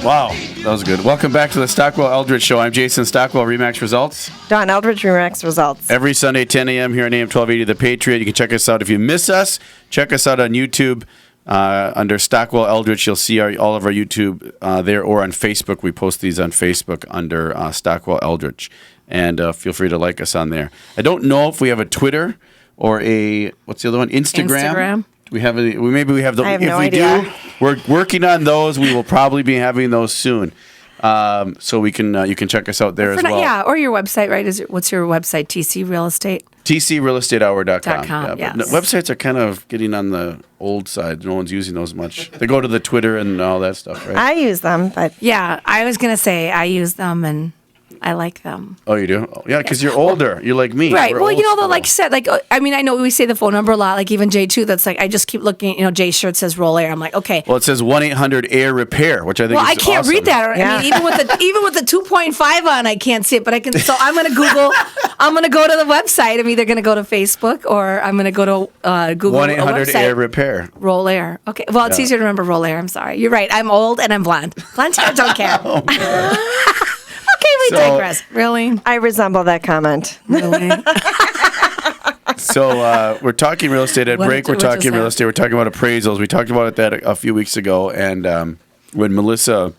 Wow, that was good. Welcome back to the Stockwell Eldridge Show. I'm Jason Stockwell, Remax Results. Don Eldridge, Remax Results. Every Sunday, 10 a.m. here on AM 1280 The Patriot. You can check us out. If you miss us, check us out on YouTube. Under Stockwell Eldridge, you'll see all of our YouTube there, or on Facebook. We post these on Facebook under Stockwell Eldridge. And feel free to like us on there. I don't know if we have a Twitter or what's the other one? Instagram. We have maybe we have the. I have if no we idea. do, we're working on those. We will probably be having those soon, so we can you can check us out there as well. Yeah, or your website, right? What's your website? TC Real Estate. TCRealestateHour.com. Yes. Websites are kind of getting on the old side. No one's using those much. They go to the Twitter and all that stuff, right? I use them, but Yeah, I was gonna say I use them and I like them. Oh, you do? Oh, yeah, because you're older. You're like me. Right. We're Well, old you know, school. like I said, I mean, I know we say the phone number a lot, like even Jay too. That's like, I just keep looking, Jay's shirt says Roll Air. I'm like, okay. Well, it says 1-800-AIR-REPAIR, which I think Well, is I can't awesome. read that. I mean, even with the 2.5 on, I can't see it. But I can. So I'm gonna Google. I'm gonna go to the website. I'm either gonna go to Facebook or I'm gonna go to Google. 1-800-AIR-REPAIR. Roll Air. Okay. Well, it's easier to remember Roll Air. I'm sorry. You're right. I'm old and I'm blonde. Blonde hair don't care. Okay, we digress. Really? I resemble that comment. Really? So we're talking real estate at break. We're talking real estate. We're talking about appraisals. We talked about that a few weeks ago, and when Melissa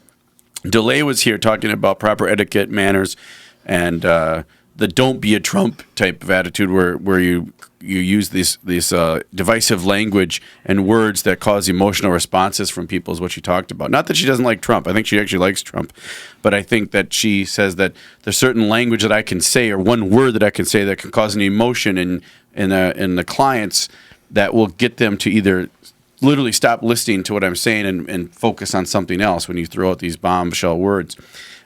DeLay was here talking about proper etiquette, manners, and the "don't be a Trump" type of attitude, where you use this divisive language and words that cause emotional responses from people, is what she talked about. Not that she doesn't like Trump. I think she actually likes Trump, but I think that she says that there's certain language that I can say, or one word that I can say, that can cause an emotion in the clients that will get them to either literally stop listening to what I'm saying and focus on something else when you throw out these bombshell words.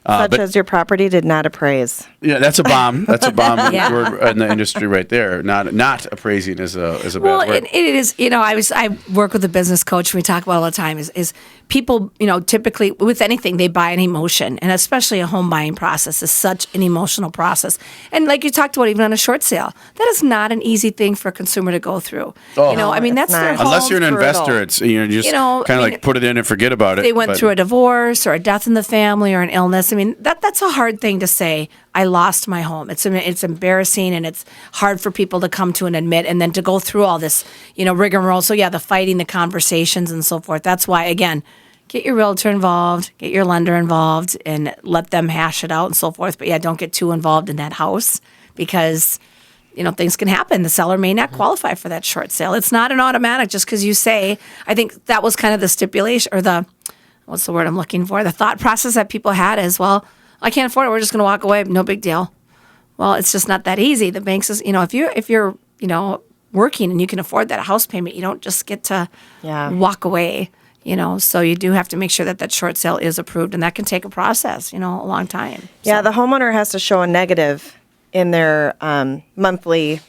Such as your property did not appraise. Yeah, that's a bomb. That's a bomb Yeah. word in the industry right there. Not appraising is a bad Well, word. it is. I work with a business coach. And we talk about all the time. Is people, typically with anything they buy an emotion, and especially a home buying process is such an emotional process. And like you talked about, even on a short sale, that is not an easy thing for a consumer to go through. Oh. I mean, that's It's their not. home. Unless you're an brutal. investor, it's just kind of like put it in and forget about it. They went But- through a divorce or a death in the family or an illness. I mean, that's a hard thing to say. I lost my home. It's embarrassing, and it's hard for people to come to and admit, and then to go through all this, rigmarole. So yeah, the fighting, the conversations, and so forth. That's why, again, get your realtor involved, get your lender involved, and let them hash it out and so forth. But yeah, don't get too involved in that house because things can happen. The seller may not qualify for that short sale. It's not an automatic just because you say. I think that was kind of the stipulation, or what's the word I'm looking for? The thought process that people had is, well, I can't afford it. We're just going to walk away. No big deal. Well, it's just not that easy. The bank says, if you're working and you can afford that house payment, you don't just get to walk away. So you do have to make sure that short sale is approved, and that can take a process. A long time. Yeah, So- the homeowner has to show a negative in their monthly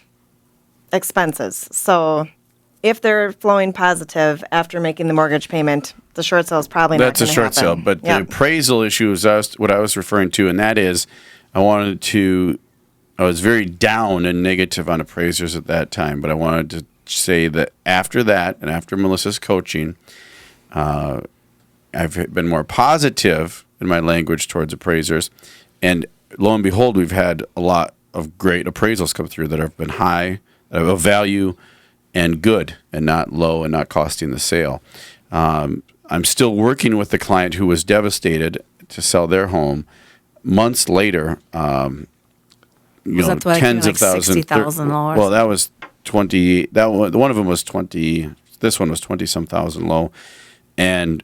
expenses. So if they're flowing positive after making the mortgage payment, the short sale is probably not That's a going to short sale. happen. But Yep. the appraisal issue is what I was referring to, and that is I was very down and negative on appraisers at that time, but I wanted to say that after that and after Melissa's coaching, I've been more positive in my language towards appraisers, and lo and behold, we've had a lot of great appraisals come through that have been high, of value, and good, and not low, and not costing the sale. I'm still working with the client who was devastated to sell their home. Months later, that like tens of thousands. 60,000 low or Well, that was 20. One of them was 20. This one was 20-some thousand low, and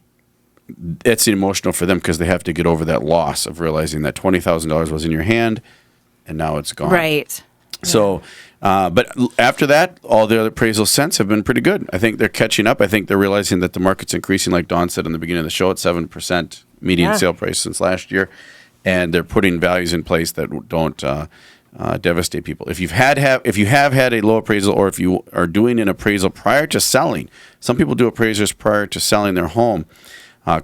it's emotional for them because they have to get over that loss of realizing that $20,000 was in your hand, and now it's gone. Right. So, but after that, all the other appraisals since have been pretty good. I think they're catching up. I think they're realizing that the market's increasing, like Dawn said in the beginning of the show, at 7% median sale price since last year, and they're putting values in place that don't devastate people. If you have had a low appraisal, or if you are doing an appraisal prior to selling, some people do appraisers prior to selling their home.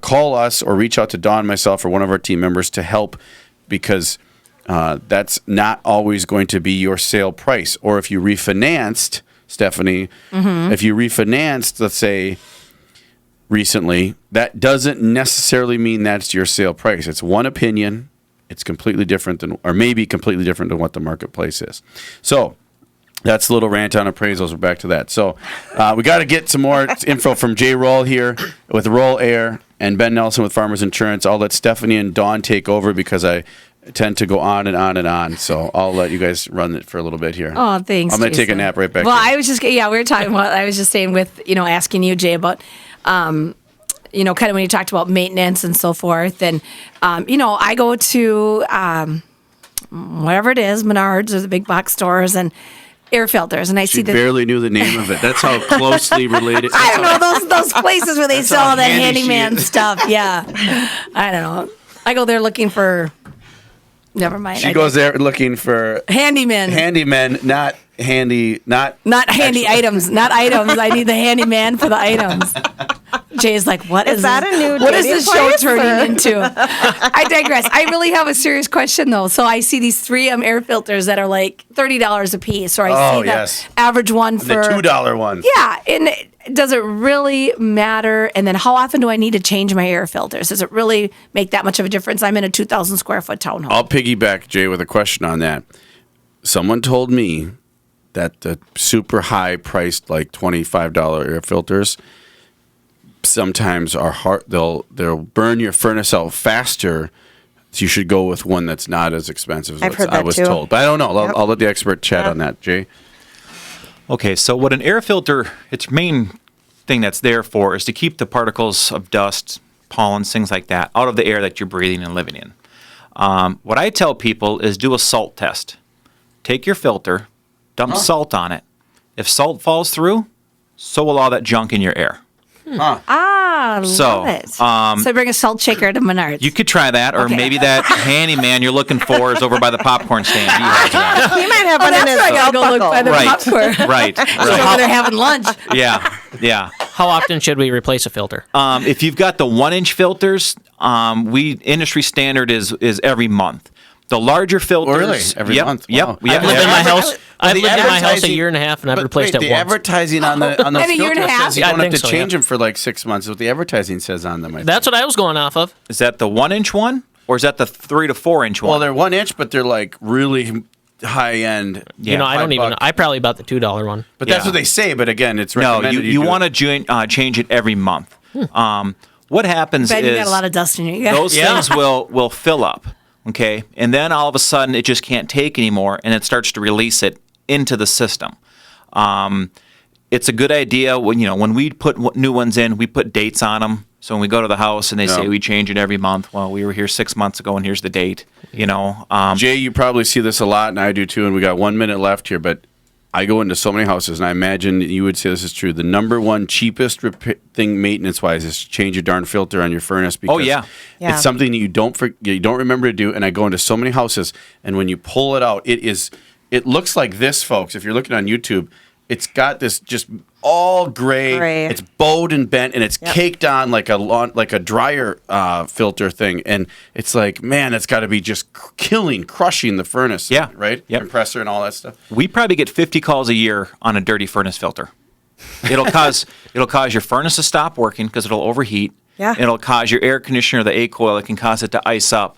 Call us or reach out to Dawn, myself, or one of our team members to help, because that's not always going to be your sale price. Or if you refinanced, Stephanie, if you refinanced, let's say, recently, that doesn't necessarily mean that's your sale price. It's one opinion. It's completely different than, or maybe completely different than what the marketplace is. So that's a little rant on appraisals. We're back to that. So we got to get some more info from Jay Roll here with Roll Air and Ben Nelson with Farmers Insurance. I'll let Stephanie and Dawn take over because I tend to go on and on and on. So I'll let you guys run it for a little bit here. Oh, thanks. I'm going to take a Jason. nap right back. Well, here. I was just, we were talking about, I was just saying with, asking you, Jay, about, kind of when you talked about maintenance and so forth. And, I go to, whatever it is, Menards or the big box stores and air filters. And I see that. Barely knew the name of it. That's how closely related. I don't know, those places where they sell all that handy handyman she is. stuff. Yeah. I don't know. I go there looking for, never mind. She goes there looking for handymen, not handy items, not items. I need the handyman for the items. Jay's like, what is that this? a new What is dating this show place, turning or- into? I digress. I really have a serious question though. So I see these 3M air filters that are like $30 a piece, or I see the yes. average one the for $2 one. Yeah, and does it really matter? And then how often do I need to change my air filters? Does it really make that much of a difference? I'm in a 2,000 square foot townhome. I'll piggyback, Jay, with a question on that. Someone told me that the super high priced, like $25 air filters, sometimes are hard. They'll burn your furnace out faster. So you should go with one that's not as expensive. I've heard I that was too. told, but I don't know. Yep. I'll let the expert chat on that, Jay. Okay, so what an air filter, its main thing that's there for is to keep the particles of dust, pollen, things like that, out of the air that you're breathing and living in. What I tell people is do a salt test. Take your filter, dump salt on it. If salt falls through, so will all that junk in your air. Love it. So bring a salt shaker to Menards. You could try that, or Okay. maybe that handyman you're looking for is over by the popcorn stand. He has that. He might have one in that's his where I gotta belt go look buckle. by the Right. popcorn. Right, Over right. there having lunch. Yeah. How often should we replace a filter? If you've got the 1-inch filters, industry standard is every month. The larger filters, Really? Every month? Yep. Wow. Yep. I've lived in my house. I've the lived in my house a advertising- year and a half, and I've But replaced wait, it the once. advertising on those In a year and a filters half? says you Yeah, I don't have think to so, change yeah. them for like 6 months. What the advertising says on them. I think. That's what I was going off of. Is that the 1-inch one, or is that the 3 to 4-inch one? Well, they're 1 inch, but they're like really high end. You know, I don't even. $5. I probably bought the $2 one. But that's Yeah. what they say. But again, it's no, recommended. you do want it. to change it every month. What happens Ben, is you got a lot of dust in you. Yeah. those things will fill up, okay, and then all of a sudden it just can't take anymore, and it starts to release it into the system. It's a good idea when we put new ones in, we put dates on them. So when we go to the house and they say we change it every month, well, we were here 6 months ago and here's the date. Jay, you probably see this a lot, and I do too. And we got 1 minute left here, but I go into so many houses, and I imagine you would say this is true. The number one cheapest thing maintenance-wise is change your darn filter on your furnace. Because yeah. Yeah. it's something that you don't remember to do. And I go into so many houses, and when you pull it out, it looks like this, folks. If you're looking on YouTube, it's got this just all gray. It's bowed and bent, and it's caked on like a dryer filter thing. And it's like, man, that's got to be just crushing the furnace. Yeah. Right? Yep. Compressor and all that stuff. We probably get 50 calls a year on a dirty furnace filter. It'll cause your furnace to stop working because it'll overheat. Yeah. It'll cause your air conditioner, the A coil, it can cause it to ice up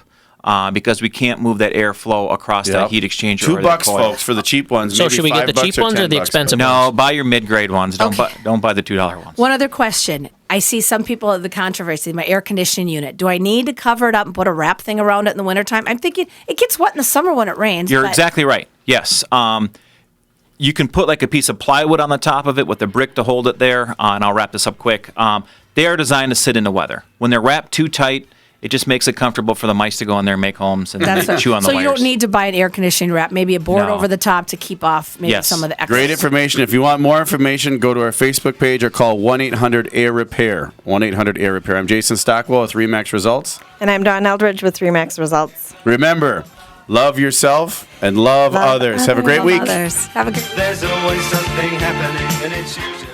because we can't move that airflow across that heat exchanger. or that $2, coil. folks, for the cheap ones. So Maybe should we get the $5 cheap or ones or the $10, expensive but- No, buy your mid-grade ones. Don't buy the $2 ones. One other question. I see some people at the controversy, my air conditioning unit. Do I need to cover it up and put a wrap thing around it in the wintertime? I'm thinking it gets wet in the summer when it rains. You're but- exactly right. Yes. You can put like a piece of plywood on the top of it with a brick to hold it there, and I'll wrap this up quick. They are designed to sit in the weather. When they're wrapped too tight, it just makes it comfortable for the mice to go in there and make homes and That's chew on the so wires. you don't need to buy an air conditioning wrap, maybe a board No. over the top to keep off maybe Yes. some of the excess. Great information. If you want more information, go to our Facebook page or call 1-800-AIR-REPAIR. 1-800-AIR-REPAIR. I'm Jason Stockwell with Remax Results. And I'm Dawn Eldridge with Remax Results. Remember, love yourself and love others. Have a great Love week. others. Have a good There's always something happening, and it's usually